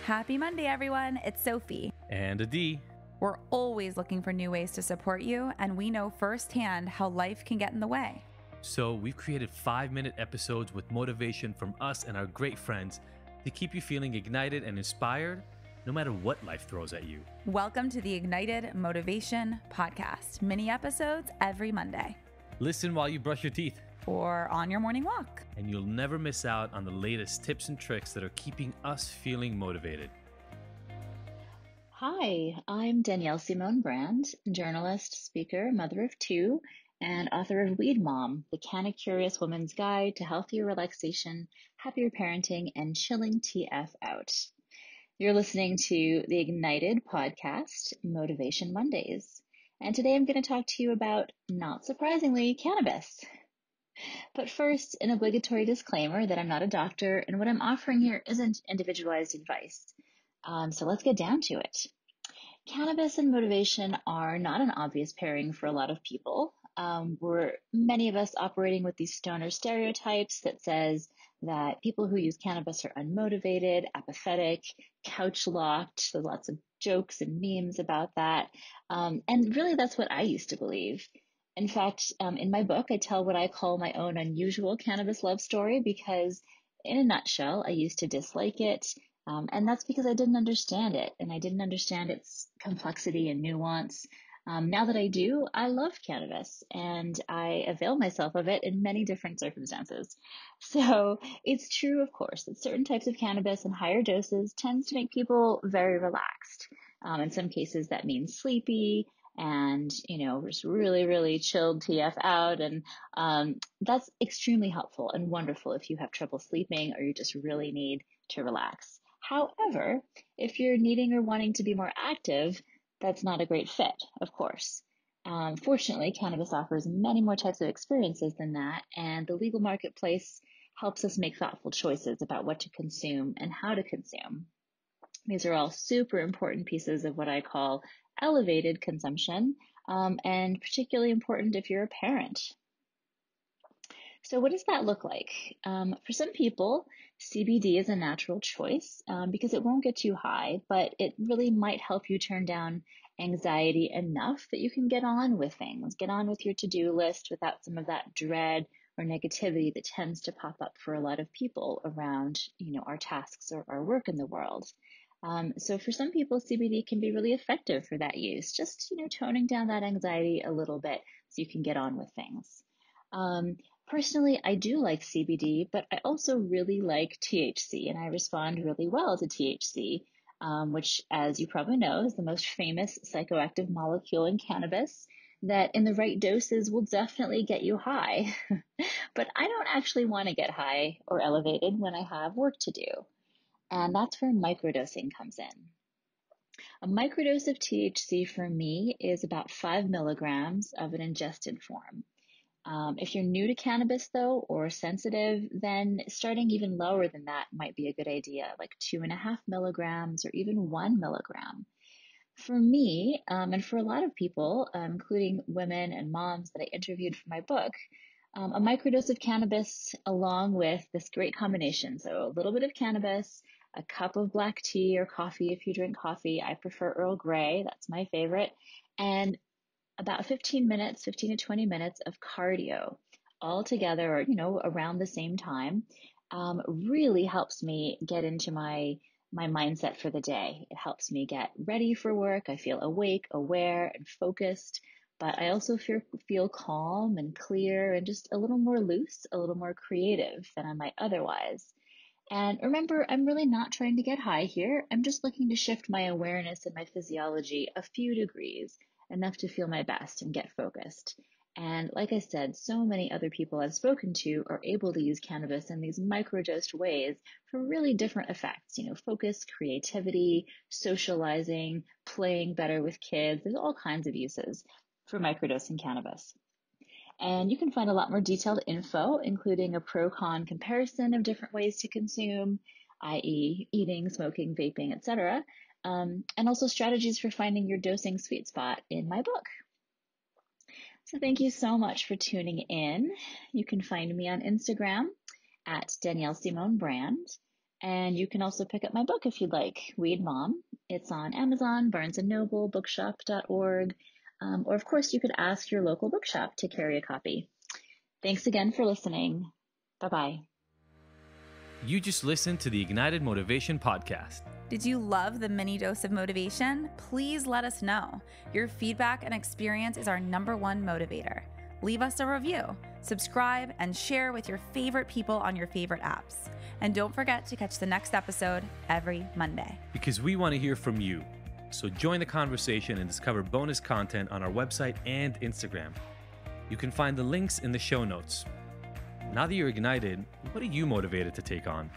Happy Monday, everyone. It's Sophie. And a D. We're always looking for new ways to support you, and we know firsthand how life can get in the way. So we've created 5-minute episodes with motivation from us and our great friends to keep you feeling ignited and inspired no matter what life throws at you. Welcome to the Ignited Motivation Podcast. Mini episodes every Monday. Listen while you brush your teeth. Or on your morning walk. And you'll never miss out on the latest tips and tricks that are keeping us feeling motivated. Hi, I'm Danielle Simone Brand, journalist, speaker, mother of two, and author of Weed Mom, the Canna-Curious Woman's Guide to Healthier Relaxation, Happier Parenting, and Chilling TF Out. You're listening to the Ignited podcast, Motivation Mondays. And today I'm going to talk to you about, not surprisingly, cannabis. But first, an obligatory disclaimer that I'm not a doctor, and what I'm offering here isn't individualized advice. So let's get down to it. Cannabis and motivation are not an obvious pairing for a lot of people. We're many of us operating with these stoner stereotypes that says that people who use cannabis are unmotivated, apathetic, couch-locked. There's lots of jokes and memes about that. And really, that's what I used to believe. In fact, in my book, I tell what I call my own unusual cannabis love story because, in a nutshell, I used to dislike it. And that's because I didn't understand it, and I didn't understand its complexity and nuance. Now that I do, I love cannabis, and I avail myself of it in many different circumstances. So it's true, of course, that certain types of cannabis in higher doses tends to make people very relaxed. In some cases, that means sleepy and, just really, really chilled TF out. And that's extremely helpful and wonderful if you have trouble sleeping or you just really need to relax. However, if you're needing or wanting to be more active, that's not a great fit, of course. Fortunately, cannabis offers many more types of experiences than that, and the legal marketplace helps us make thoughtful choices about what to consume and how to consume. These are all super important pieces of what I call elevated consumption, and particularly important if you're a parent. So what does that look like? For some people, CBD is a natural choice because it won't get too high, but it really might help you turn down anxiety enough that you can get on with things, get on with your to-do list without some of that dread or negativity that tends to pop up for a lot of people around, our tasks or our work in the world. So for some people, CBD can be really effective for that use, just, toning down that anxiety a little bit so you can get on with things. Personally, I do like CBD, but I also really like THC, and I respond really well to THC, which, as you probably know, is the most famous psychoactive molecule in cannabis that in the right doses will definitely get you high. But I don't actually want to get high or elevated when I have work to do. And that's where microdosing comes in. A microdose of THC for me is about 5 milligrams of an ingested form. If you're new to cannabis, though, or sensitive, then starting even lower than that might be a good idea, like 2.5 milligrams or even 1 milligram. For me, and for a lot of people, including women and moms that I interviewed for my book, a microdose of cannabis along with this great combination. So a little bit of cannabis, a cup of black tea or coffee if you drink coffee. I prefer Earl Grey, that's my favorite. And about 15 to 20 minutes of cardio all together, or, around the same time, really helps me get into my mindset for the day. It helps me get ready for work. I feel awake, aware, and focused, but I also feel calm and clear and just a little more loose, a little more creative than I might otherwise. And remember, I'm really not trying to get high here. I'm just looking to shift my awareness and my physiology a few degrees, enough to feel my best and get focused. And like I said, so many other people I've spoken to are able to use cannabis in these microdosed ways for really different effects, focus, creativity, socializing, playing better with kids. There's all kinds of uses for microdosing cannabis. And you can find a lot more detailed info, including a pro-con comparison of different ways to consume, i.e. eating, smoking, vaping, etc., and also strategies for finding your dosing sweet spot in my book. So thank you so much for tuning in. You can find me on Instagram at Danielle Simone Brand. And you can also pick up my book if you'd like, Weed Mom. It's on Amazon, Barnes & Noble, bookshop.org, or of course you could ask your local bookshop to carry a copy. Thanks again for listening. Bye-bye. You just listened to the Ignited Motivation Podcast. Did you love the mini dose of motivation? Please let us know. Your feedback and experience is our #1 motivator. Leave us a review, subscribe, and share with your favorite people on your favorite apps. And don't forget to catch the next episode every Monday. Because we want to hear from you. So join the conversation and discover bonus content on our website and Instagram. You can find the links in the show notes. Now that you're ignited, what are you motivated to take on?